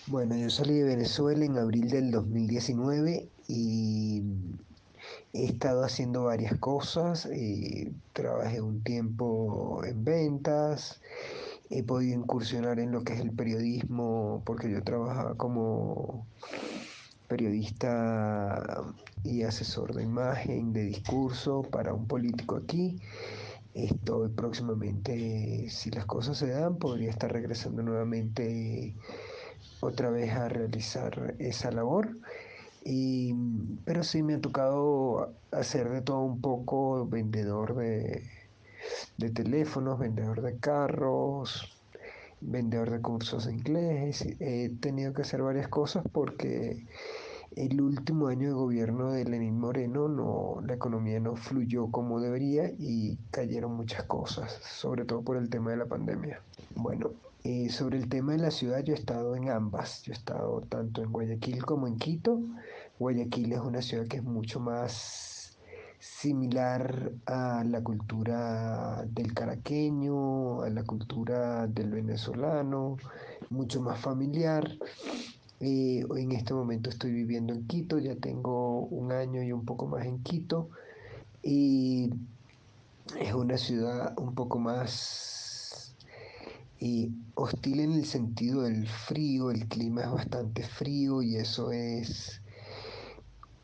Bueno, yo salí de Venezuela en abril del 2019 y he estado haciendo varias cosas. Trabajé un tiempo en ventas, he podido incursionar en lo que es el periodismo porque yo trabajaba como periodista y asesor de imagen, de discurso para un político aquí. Estoy próximamente, si las cosas se dan, podría estar regresando nuevamente otra vez a realizar esa labor. Y, pero sí me ha tocado hacer de todo un poco, vendedor de teléfonos, vendedor de carros, vendedor de cursos de inglés. He tenido que hacer varias cosas porque el último año de gobierno de Lenín Moreno la economía no fluyó como debería y cayeron muchas cosas, sobre todo por el tema de la pandemia. Bueno, sobre el tema de la ciudad, yo he estado en ambas. Yo he estado tanto en Guayaquil como en Quito. Guayaquil es una ciudad que es mucho más similar a la cultura del caraqueño, a la cultura del venezolano, mucho más familiar. En este momento estoy viviendo en Quito, ya tengo un año y un poco más en Quito. Y es una ciudad un poco más hostil en el sentido del frío, el clima es bastante frío y eso es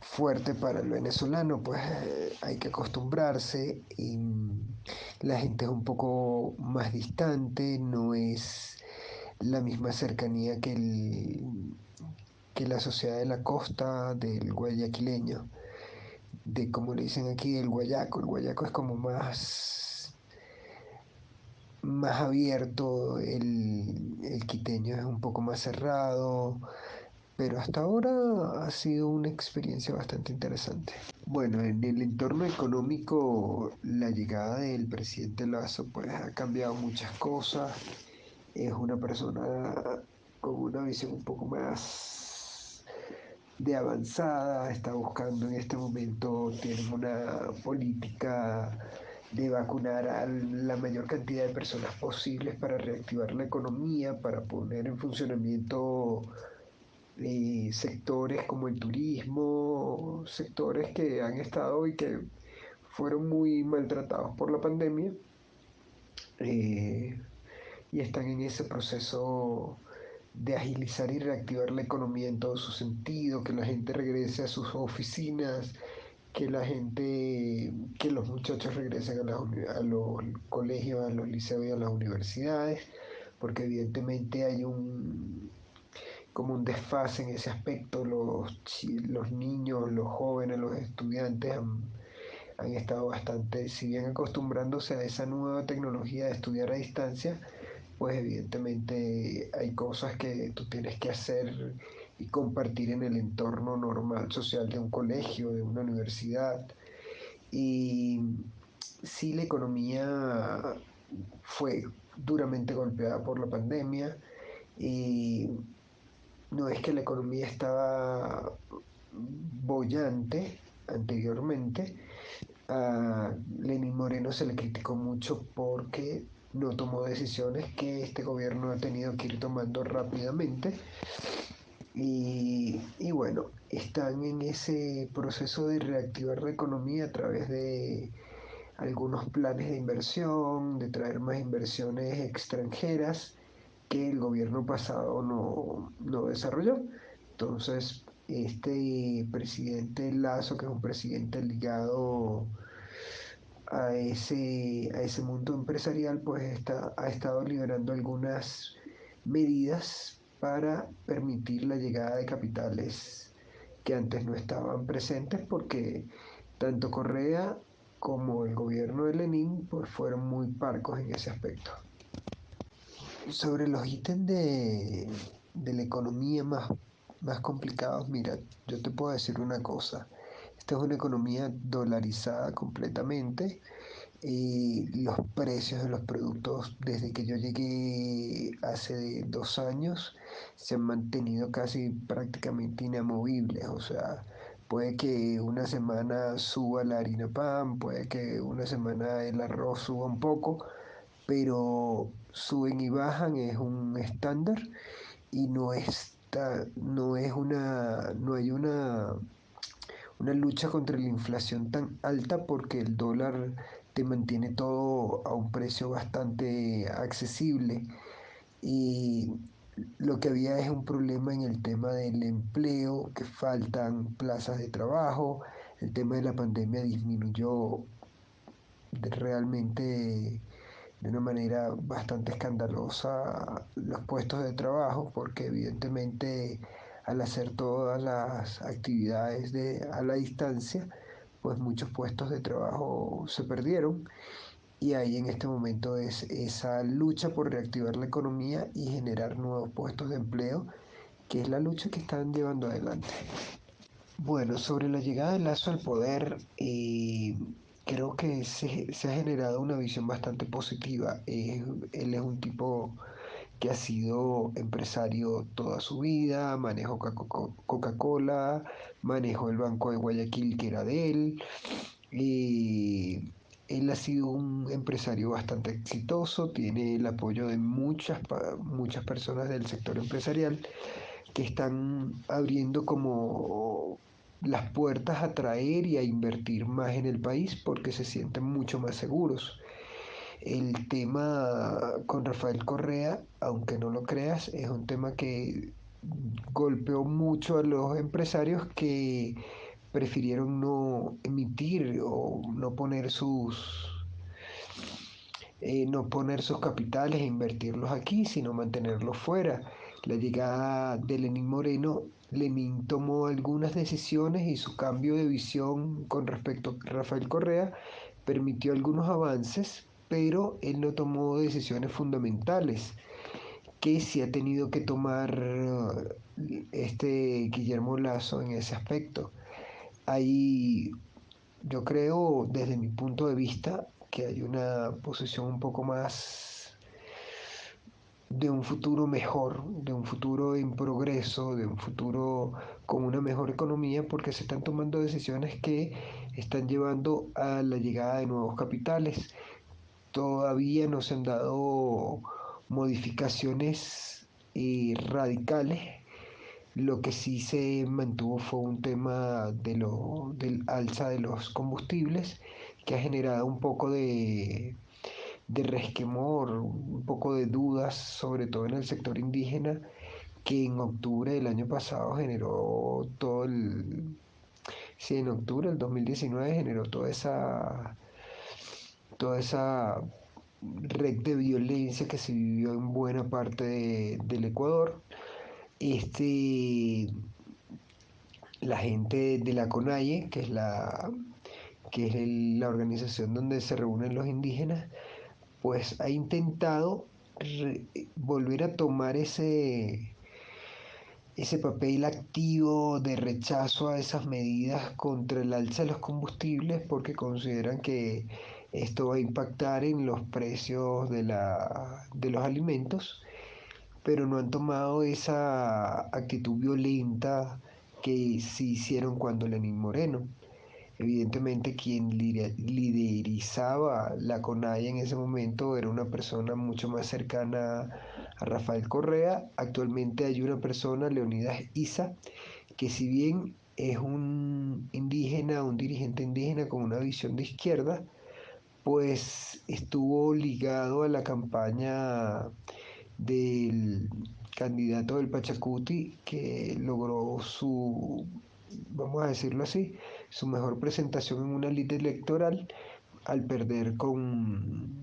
fuerte para el venezolano, pues hay que acostumbrarse y la gente es un poco más distante, no es la misma cercanía que la sociedad de la costa del guayaquileño, de como le dicen aquí el guayaco es como más abierto, el quiteño es un poco más cerrado, pero hasta ahora ha sido una experiencia bastante interesante. Bueno, en el entorno económico, la llegada del presidente Lazo pues ha cambiado muchas cosas. Es una persona con una visión un poco más de avanzada, está buscando en este momento, tienen una política de vacunar a la mayor cantidad de personas posibles para reactivar la economía, para poner en funcionamiento sectores como el turismo, sectores que han estado y que fueron muy maltratados por la pandemia eh, y están en ese proceso de agilizar y reactivar la economía en todo su sentido, que la gente regrese a sus oficinas, que los muchachos regresen a los colegios, a los liceos y a las universidades, porque evidentemente hay como un desfase en ese aspecto. Los niños, los jóvenes, los estudiantes han estado bastante, si bien acostumbrándose a esa nueva tecnología de estudiar a distancia, pues evidentemente hay cosas que tú tienes que hacer y compartir en el entorno normal social de un colegio, de una universidad. Y sí, la economía fue duramente golpeada por la pandemia y no es que la economía estaba bollante anteriormente. A Lenín Moreno se le criticó mucho porque no tomó decisiones que este gobierno ha tenido que ir tomando rápidamente. Y bueno, están en ese proceso de reactivar la economía a través de algunos planes de inversión, de traer más inversiones extranjeras que el gobierno pasado no desarrolló. Entonces, este presidente Lazo, que es un presidente ligado a ese mundo empresarial, pues ha estado liberando algunas medidas para permitir la llegada de capitales que antes no estaban presentes porque tanto Correa como el gobierno de Lenin pues fueron muy parcos en ese aspecto. Sobre los ítems de la economía más complicados, mira, yo te puedo decir una cosa. Esta es una economía dolarizada completamente. Los precios de los productos desde que yo llegué hace 2 años se han mantenido casi prácticamente inamovibles. O sea, puede que una semana suba la harina pan, puede que una semana el arroz suba un poco, pero suben y bajan, es un estándar y no es no hay una lucha contra la inflación tan alta porque el dólar te mantiene todo a un precio bastante accesible. Y lo que había es un problema en el tema del empleo, que faltan plazas de trabajo, el tema de la pandemia disminuyó realmente de una manera bastante escandalosa los puestos de trabajo, porque evidentemente al hacer todas las actividades a la distancia, pues muchos puestos de trabajo se perdieron y ahí en este momento es esa lucha por reactivar la economía y generar nuevos puestos de empleo, que es la lucha que están llevando adelante. Bueno, sobre la llegada de Lazo al poder, creo que se ha generado una visión bastante positiva. Él es un tipo que ha sido empresario toda su vida, manejó Coca-Cola, manejó el Banco de Guayaquil que era de él, y él ha sido un empresario bastante exitoso, tiene el apoyo de muchas personas del sector empresarial que están abriendo como las puertas a traer y a invertir más en el país porque se sienten mucho más seguros. El tema con Rafael Correa, aunque no lo creas, es un tema que golpeó mucho a los empresarios que prefirieron no emitir o no poner sus capitales e invertirlos aquí, sino mantenerlos fuera. La llegada de Lenín Moreno, Lenín tomó algunas decisiones y su cambio de visión con respecto a Rafael Correa permitió algunos avances, pero él no tomó decisiones fundamentales que sí ha tenido que tomar este Guillermo Lazo en ese aspecto. Hay, yo creo, desde mi punto de vista, que hay una posición un poco más de un futuro mejor, de un futuro en progreso, de un futuro con una mejor economía, porque se están tomando decisiones que están llevando a la llegada de nuevos capitales. Todavía no se han dado modificaciones radicales. Lo que sí se mantuvo fue un tema del alza de los combustibles, que ha generado un poco de resquemor, un poco de dudas, sobre todo en el sector indígena, que en octubre del año pasado generó todo el... Sí, en octubre del 2019 generó toda esa red de violencia que se vivió en buena parte del Ecuador. Este, la gente de la CONAIE, que es la organización donde se reúnen los indígenas, pues ha intentado volver a tomar ese papel activo de rechazo a esas medidas contra el alza de los combustibles porque consideran que esto va a impactar en los precios de los alimentos, pero no han tomado esa actitud violenta que sí hicieron cuando Lenín Moreno. Evidentemente quien liderizaba la CONAIE en ese momento era una persona mucho más cercana a Rafael Correa. Actualmente hay una persona, Leonidas Issa, que si bien es un indígena, un dirigente indígena con una visión de izquierda, pues estuvo ligado a la campaña del candidato del Pachacuti que logró vamos a decirlo así, su mejor presentación en una lista electoral al perder con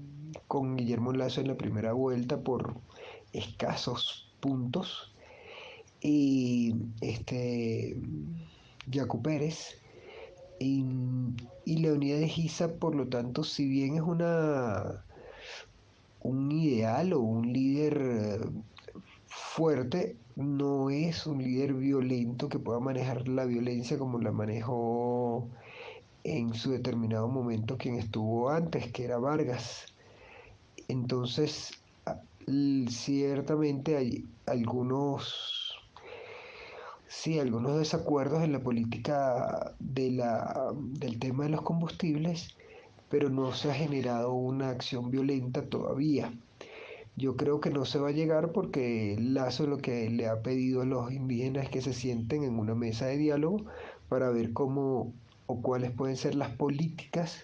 Guillermo Lazo en la primera vuelta por escasos puntos. Y Yacu Pérez y, y Leonidas Giza, por lo tanto, si bien es un ideal o un líder fuerte, no es un líder violento que pueda manejar la violencia como la manejó en su determinado momento quien estuvo antes, que era Vargas. Entonces, ciertamente hay sí, algunos desacuerdos en la política del tema de los combustibles, pero no se ha generado una acción violenta todavía. Yo creo que no se va a llegar porque Lazo lo que le ha pedido a los indígenas es que se sienten en una mesa de diálogo para ver cómo o cuáles pueden ser las políticas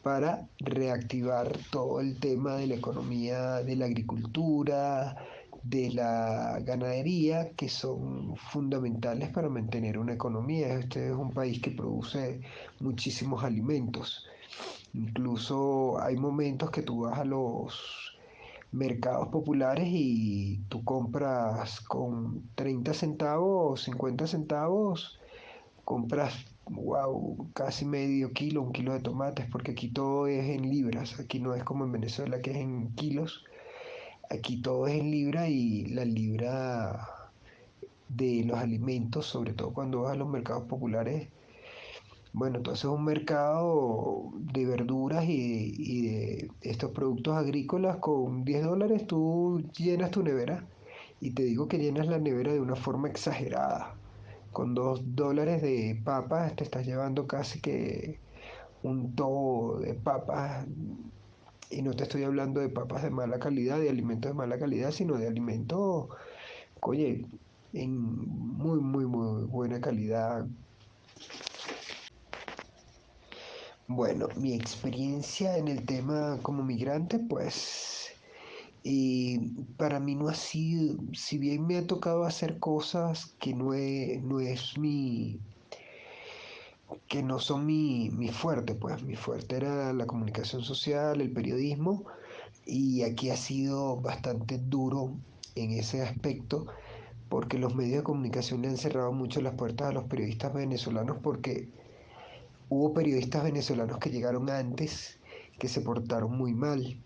para reactivar todo el tema de la economía, de la agricultura, de la ganadería, que son fundamentales para mantener una economía. Este es un país que produce muchísimos alimentos. Incluso hay momentos que tú vas a los mercados populares y tú compras con 30 centavos o 50 centavos, compras, wow, casi medio kilo, un kilo de tomates, porque aquí todo es en libras, aquí no es como en Venezuela que es en kilos, aquí todo es en libra y la libra de los alimentos, sobre todo cuando vas a los mercados populares, bueno, entonces es un mercado de verduras y de estos productos agrícolas con $10 tú llenas tu nevera y te digo que llenas la nevera de una forma exagerada. Con $2 de papas te estás llevando casi que un tobo de papas y no te estoy hablando de papas de mala calidad, de alimentos de mala calidad, sino de alimentos, oye, en muy, muy, muy buena calidad. Bueno, mi experiencia en el tema como migrante, pues para mí no ha sido, si bien me ha tocado hacer cosas que no es que no son mi fuerte, pues mi fuerte era la comunicación social, el periodismo, y aquí ha sido bastante duro en ese aspecto, porque los medios de comunicación le han cerrado mucho las puertas a los periodistas venezolanos porque hubo periodistas venezolanos que llegaron antes, que se portaron muy mal,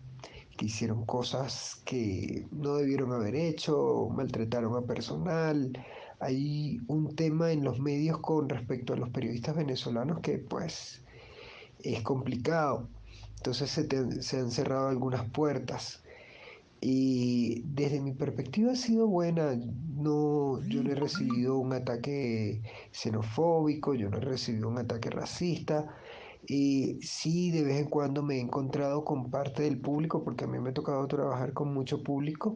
que hicieron cosas que no debieron haber hecho, maltrataron a personal. Hay un tema en los medios con respecto a los periodistas venezolanos que pues es complicado. Entonces se han cerrado algunas puertas. Y desde mi perspectiva ha sido buena. No, yo no he recibido un ataque xenofóbico, yo no he recibido un ataque racista. Y sí, de vez en cuando me he encontrado con parte del público, porque a mí me ha tocado trabajar con mucho público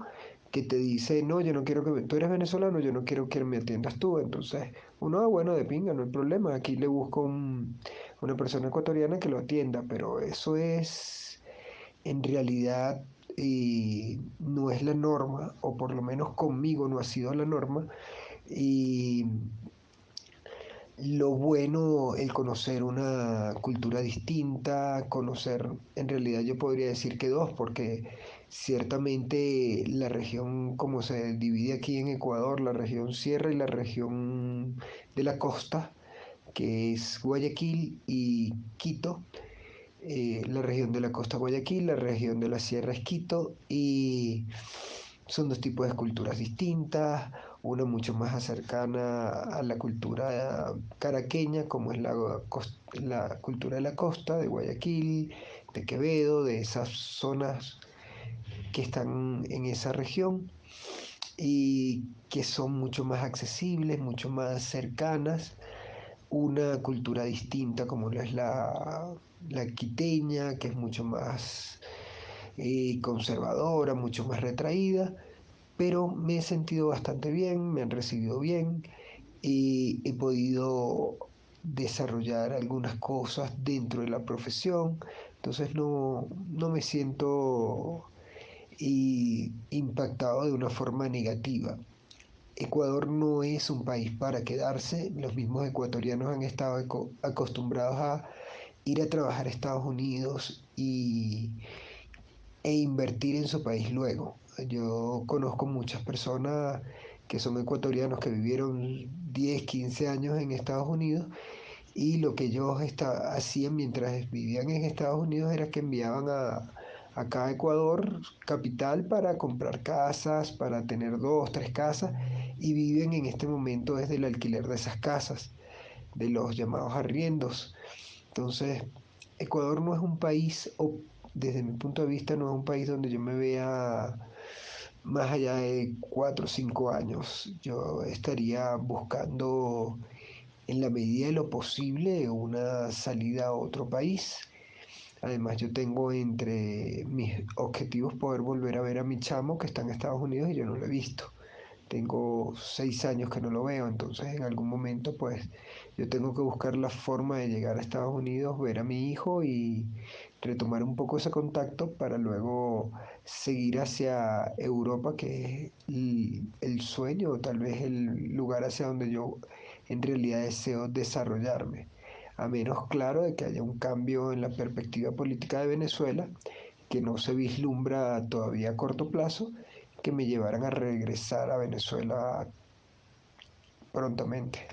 que te dice, no, yo no quiero tú eres venezolano, yo no quiero que me atiendas tú. Entonces, uno, bueno, de pinga, no hay problema. Aquí le busco una persona ecuatoriana que lo atienda, pero eso es en realidad no es la norma, o por lo menos conmigo no ha sido la norma. Y lo bueno, el conocer una cultura distinta, conocer, en realidad yo podría decir que dos, porque ciertamente la región como se divide aquí en Ecuador, la región sierra y la región de la costa, que es Guayaquil y Quito, la región de la costa Guayaquil, la región de la sierra es Quito, y son dos tipos de culturas distintas, una mucho más cercana a la cultura caraqueña, como es la cultura de la costa, de Guayaquil, de Quevedo, de esas zonas que están en esa región y que son mucho más accesibles, mucho más cercanas, una cultura distinta como lo es la quiteña, que es mucho más conservadora, mucho más retraída, pero me he sentido bastante bien, me han recibido bien y he podido desarrollar algunas cosas dentro de la profesión, entonces no me siento impactado de una forma negativa. Ecuador no es un país para quedarse, los mismos ecuatorianos han estado acostumbrados a ir a trabajar a Estados Unidos e invertir en su país luego. Yo conozco muchas personas que son ecuatorianos que vivieron 10 15 años en Estados Unidos y lo que ellos hacían mientras vivían en Estados Unidos era que enviaban acá a Ecuador capital para comprar casas, para tener dos, tres casas y viven en este momento desde el alquiler de esas casas, de los llamados arriendos. Entonces, Ecuador no es un país, o desde mi punto de vista, no es un país donde yo me vea más allá de 4 o 5 años. Yo estaría buscando, en la medida de lo posible, una salida a otro país. Además, yo tengo entre mis objetivos poder volver a ver a mi chamo que está en Estados Unidos y yo no lo he visto. Tengo 6 años que no lo veo, entonces en algún momento pues yo tengo que buscar la forma de llegar a Estados Unidos, ver a mi hijo y retomar un poco ese contacto para luego seguir hacia Europa, que es el sueño o tal vez el lugar hacia donde yo en realidad deseo desarrollarme. A menos claro de que haya un cambio en la perspectiva política de Venezuela que no se vislumbra todavía a corto plazo, que me llevaran a regresar a Venezuela prontamente.